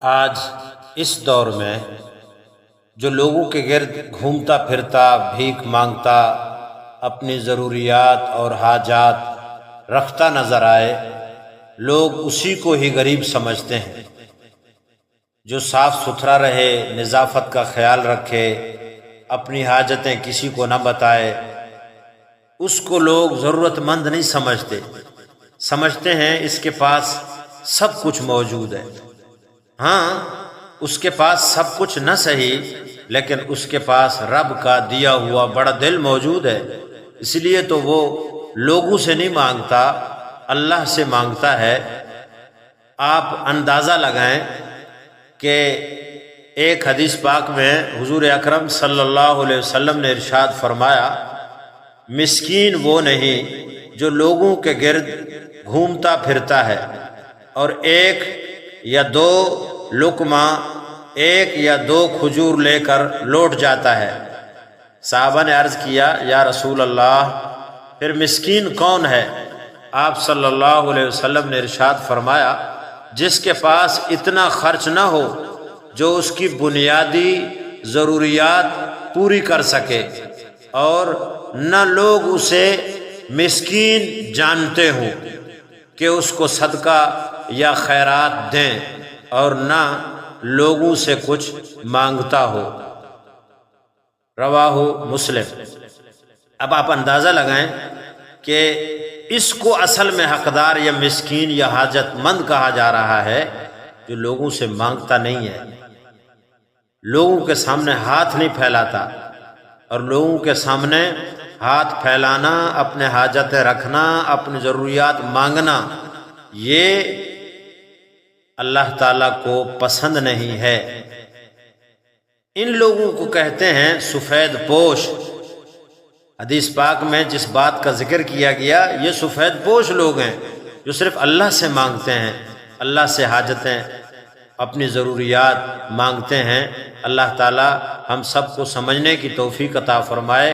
آج اس دور میں جو لوگوں کے گرد گھومتا پھرتا بھیک مانگتا اپنی ضروریات اور حاجات رکھتا نظر آئے، لوگ اسی کو ہی غریب سمجھتے ہیں۔ جو صاف ستھرا رہے، نظافت کا خیال رکھے، اپنی حاجتیں کسی کو نہ بتائے، اس کو لوگ ضرورت مند نہیں سمجھتے، سمجھتے ہیں اس کے پاس سب کچھ موجود ہے۔ ہاں، اس کے پاس سب کچھ نہ صحیح، لیکن اس کے پاس رب کا دیا ہوا بڑا دل موجود ہے، اس لیے تو وہ لوگوں سے نہیں مانگتا، اللہ سے مانگتا ہے۔ آپ اندازہ لگائیں کہ ایک حدیث پاک میں حضور اکرم صلی اللہ علیہ وسلم نے ارشاد فرمایا، مسکین وہ نہیں جو لوگوں کے گرد گھومتا پھرتا ہے اور ایک یا دو لقمہ، ایک یا دو کھجور لے کر لوٹ جاتا ہے۔ صحابہ نے عرض کیا، یا رسول اللہ، پھر مسکین کون ہے؟ آپ صلی اللہ علیہ وسلم نے ارشاد فرمایا، جس کے پاس اتنا خرچ نہ ہو جو اس کی بنیادی ضروریات پوری کر سکے، اور نہ لوگ اسے مسکین جانتے ہوں کہ اس کو صدقہ یا خیرات دیں، اور نہ لوگوں سے کچھ مانگتا ہو۔ رواہ مسلم۔ اب آپ اندازہ لگائیں کہ اس کو اصل میں حقدار یا مسکین یا حاجت مند کہا جا رہا ہے جو لوگوں سے مانگتا نہیں ہے، لوگوں کے سامنے ہاتھ نہیں پھیلاتا، اور لوگوں کے سامنے ہاتھ پھیلانا، اپنے حاجتیں رکھنا، اپنی ضروریات مانگنا، یہ اللہ تعالیٰ کو پسند نہیں ہے۔ ان لوگوں کو کہتے ہیں سفید پوش۔ حدیث پاک میں جس بات کا ذکر کیا گیا، یہ سفید پوش لوگ ہیں جو صرف اللہ سے مانگتے ہیں، اللہ سے حاجتیں، اپنی ضروریات مانگتے ہیں۔ اللہ تعالیٰ ہم سب کو سمجھنے کی توفیق عطا فرمائے۔